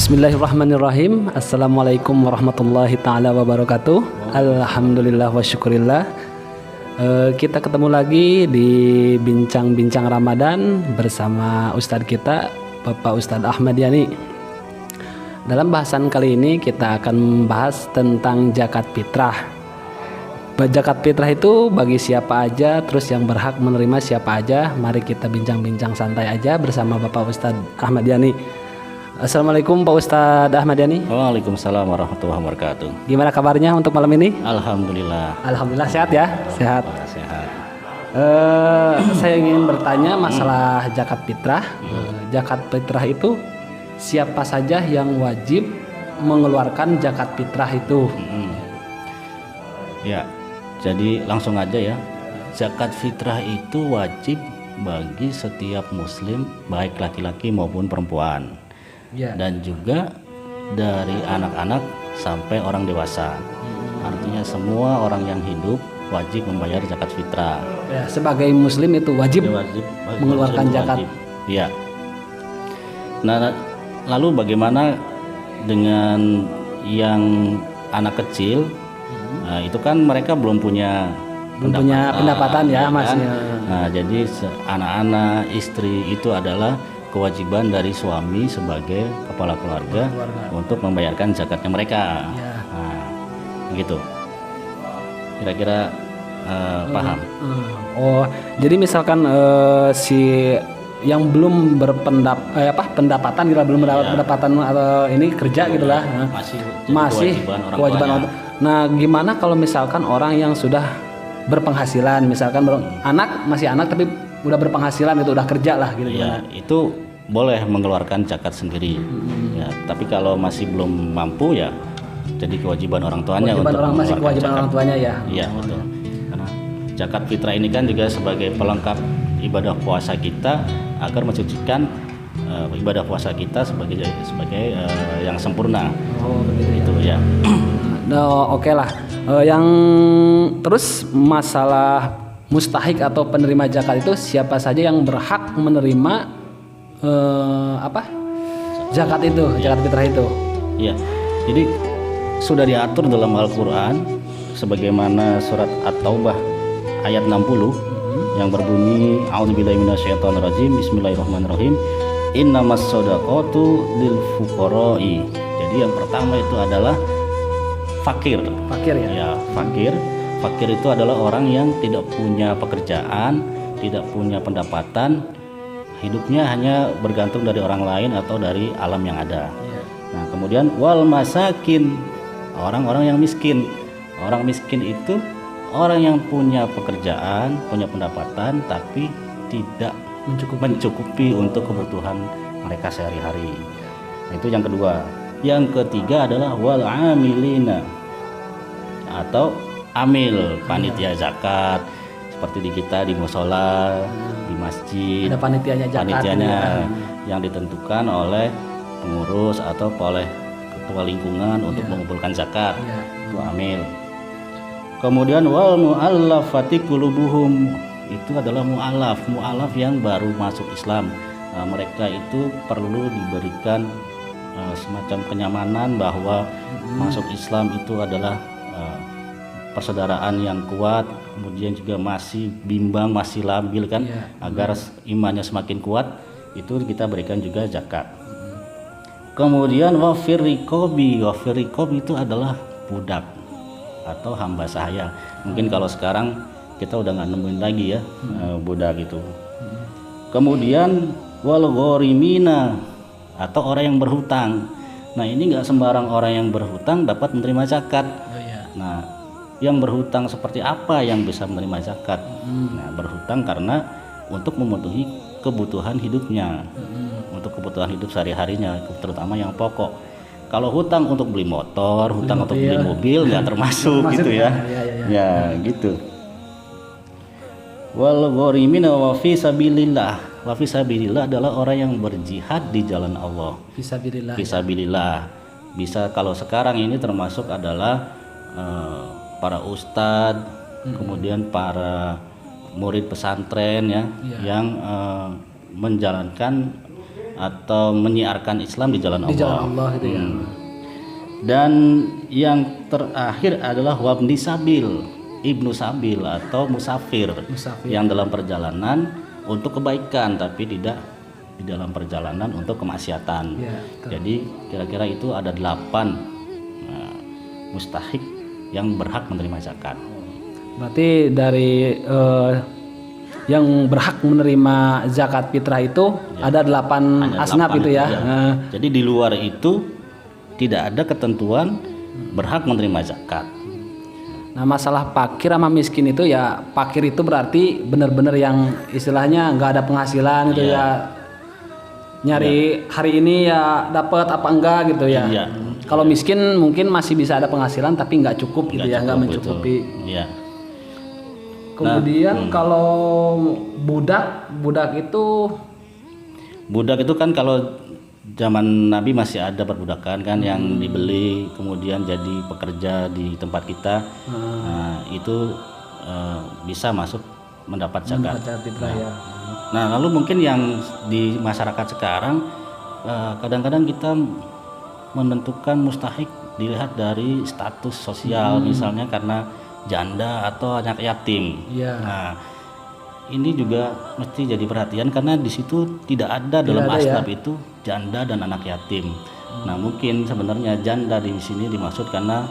Bismillahirrahmanirrahim. Assalamualaikum warahmatullahi ta'ala wabarakatuh. Alhamdulillah wa syukurillah. Kita ketemu lagi di Bincang-Bincang Ramadan bersama Ustadz kita, Bapak Ustadz Ahmad Yani. Dalam bahasan kali ini kita akan membahas tentang zakat fitrah. Zakat fitrah itu bagi siapa aja, terus yang berhak menerima siapa aja. Mari kita bincang-bincang santai aja bersama Bapak Ustadz Ahmad Yani. Assalamualaikum Pak Ustadz Ahmad Yani. Waalaikumsalam warahmatullahi wabarakatuh. Gimana kabarnya untuk malam ini? Alhamdulillah. Alhamdulillah sehat ya? Sehat. Sehat. Saya ingin bertanya masalah zakat fitrah. Zakat fitrah itu siapa saja yang wajib mengeluarkan zakat fitrah itu? Ya, jadi langsung aja ya. Zakat fitrah itu wajib bagi setiap muslim, baik laki-laki maupun perempuan. Ya. Dan juga dari anak-anak sampai orang dewasa. Artinya semua orang yang hidup wajib membayar zakat fitrah. Ya, sebagai muslim itu wajib, mengeluarkan zakat. Ya. Nah, lalu bagaimana dengan yang anak kecil? Nah, itu kan mereka belum punya pendapatan ya, Mas. Kan? Nah, jadi anak-anak, istri itu adalah kewajiban dari suami sebagai kepala keluarga untuk membayarkan zakatnya mereka. Ya. Nah, begitu. Kira-kira paham? Oh, jadi misalkan si yang belum pendapatan gitu lah, belum mendapat pendapatan atau ini kerja gitulah, masih kewajiban orang. Nah, gimana kalau misalkan orang yang sudah berpenghasilan, misalkan masih anak tapi udah berpenghasilan, itu udah kerja lah gitu. Ya, itu boleh mengeluarkan zakat sendiri. Ya, tapi kalau masih belum mampu ya jadi kewajiban orang tuanya untuk masih kewajiban zakat. Orang tuanya ya. Iya, betul. Karena zakat fitrah ini kan juga sebagai pelengkap ibadah puasa kita agar mensucikan ibadah puasa kita sebagai yang sempurna. Oh, begitu itu ya. Nah, oke lah. Yang terus masalah mustahik atau penerima zakat itu siapa saja yang berhak menerima zakat itu, zakat fitrah itu? Iya. Jadi sudah diatur dalam Al-Qur'an sebagaimana surat At-Taubah ayat 60 yang berbunyi a'udzubillahi minasyaitonirrajim bismillahirrahmanirrahim innamas shadaqatu lil fuqara'i. Jadi yang pertama itu adalah fakir ya. Ya, fakir itu adalah orang yang tidak punya pekerjaan, tidak punya pendapatan, hidupnya hanya bergantung dari orang lain atau dari alam yang ada. Nah, kemudian wal masakin, orang-orang yang miskin. Orang miskin itu orang yang punya pekerjaan, punya pendapatan tapi tidak mencukupi untuk kebutuhan mereka sehari-hari. Nah, itu yang kedua. Yang ketiga adalah wal amilina atau amil, panitia zakat seperti di kita di mushola, di masjid. Ada panitianya zakat. Yang ditentukan oleh pengurus atau oleh ketua lingkungan untuk mengumpulkan zakat. Itu amil. Kemudian wal mu'allafati qulubuhum, itu adalah mu'alaf yang baru masuk Islam. Nah, mereka itu perlu diberikan semacam kenyamanan bahwa masuk Islam itu adalah persaudaraan yang kuat, kemudian juga masih bimbang, masih labil kan, agar imannya semakin kuat, itu kita berikan juga zakat. Kemudian wafir rikobi itu adalah budak atau hamba sahaya. Mungkin kalau sekarang kita udah nggak nemuin lagi ya budak itu. Kemudian wal ghorimina atau orang yang berhutang. Nah, ini nggak sembarang orang yang berhutang dapat menerima zakat. Nah, yang berhutang seperti apa yang bisa menerima zakat? Nah, berhutang karena untuk memenuhi kebutuhan hidupnya, untuk kebutuhan hidup sehari-harinya, terutama yang pokok. Kalau hutang untuk beli motor, hutang untuk beli mobil nggak termasuk gitu ya. Ya gitu. Wal ghorimina wa fi sabilillah. Wa fi sabilillah adalah orang yang berjihad di jalan Allah. Fisabilillah. Bisa kalau sekarang ini termasuk adalah para ustadz, kemudian para murid pesantren ya, yang menjalankan atau menyiarkan Islam di jalan Di Allah. jalan Allah itu ya. Dan yang terakhir adalah wabni sabil, ibnu sabil atau musafir, yang dalam perjalanan untuk kebaikan tapi tidak di dalam perjalanan untuk kemaksiatan. Ya, Jadi kira-kira itu ada 8 mustahik yang berhak menerima zakat. Berarti dari yang berhak menerima zakat fitrah itu ada 8 Ada asnaf 8, itu ya. Jadi di luar itu tidak ada ketentuan berhak menerima zakat. Nah, masalah fakir sama miskin itu ya, fakir itu berarti benar-benar yang istilahnya nggak ada penghasilan gitu ya. Nyari hari ini ya dapat apa enggak gitu ya. Iya. Kalau miskin mungkin masih bisa ada penghasilan tapi nggak cukup gitu ya, nggak mencukupi. Iya. Kemudian kalau budak itu kan kalau zaman Nabi masih ada perbudakan kan yang dibeli kemudian jadi pekerja di tempat kita. Nah, itu bisa masuk mendapat zakat. Nah, lalu mungkin yang di masyarakat sekarang kadang-kadang kita menentukan mustahik dilihat dari status sosial, misalnya karena janda atau anak yatim. Nah, ini juga mesti jadi perhatian karena di situ tidak ada dalam asnaf itu janda dan anak yatim. Nah, mungkin sebenarnya janda di sini dimaksud karena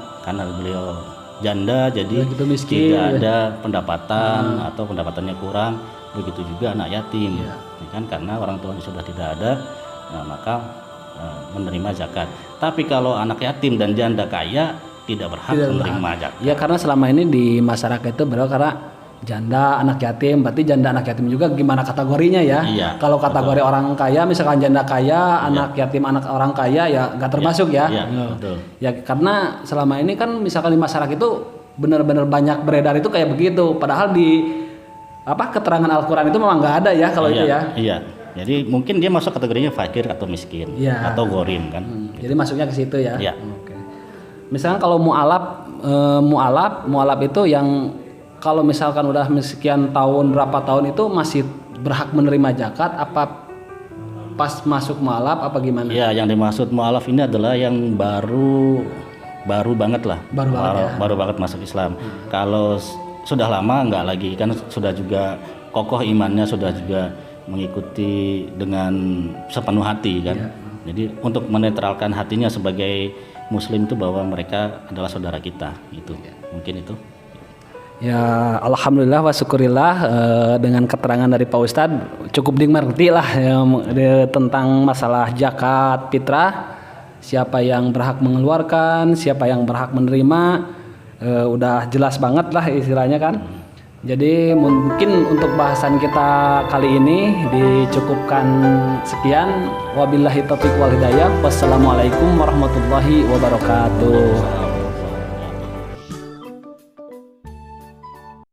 beliau janda jadi tidak ada pendapatan atau pendapatannya kurang. Begitu juga anak yatim, ya kan, karena orang tuanya sudah tidak ada, nah, maka menerima zakat. Tapi kalau anak yatim dan janda kaya tidak berhak menerima zakat. Ya, karena selama ini di masyarakat itu karena janda anak yatim, berarti janda anak yatim juga gimana kategorinya ya? Iya, kalau kategori orang kaya, misalkan janda kaya, anak yatim anak orang kaya ya nggak termasuk ya. Betul. Ya karena selama ini kan misalkan di masyarakat itu benar-benar banyak beredar itu kayak begitu, padahal di keterangan Al-Quran itu memang nggak ada ya kalau itu ya. Iya. Jadi mungkin dia masuk kategorinya fakir atau miskin atau gorim kan. Jadi masuknya ke situ ya. Iya. Oke. Misalnya kalau mualaf itu yang kalau misalkan udah sekian tahun berapa tahun itu masih berhak menerima zakat apa pas masuk mualaf apa gimana? Iya, yang dimaksud mualaf ini adalah yang baru banget lah. Baru banget masuk Islam. Kalau sudah lama enggak lagi kan, sudah juga kokoh imannya, sudah juga mengikuti dengan sepenuh hati kan. Jadi untuk menetralkan hatinya sebagai muslim itu bahwa mereka adalah saudara kita gitu. Mungkin itu. Ya, alhamdulillah wa syukurillah, dengan keterangan dari Pak Ustadz cukup dimengerti lah tentang masalah zakat fitrah, siapa yang berhak mengeluarkan, siapa yang berhak menerima. Udah jelas banget lah istilahnya kan. Jadi mungkin untuk bahasan kita kali ini dicukupkan sekian. Wabillahi taufiq wal hidayah. Wassalamualaikum warahmatullahi wabarakatuh.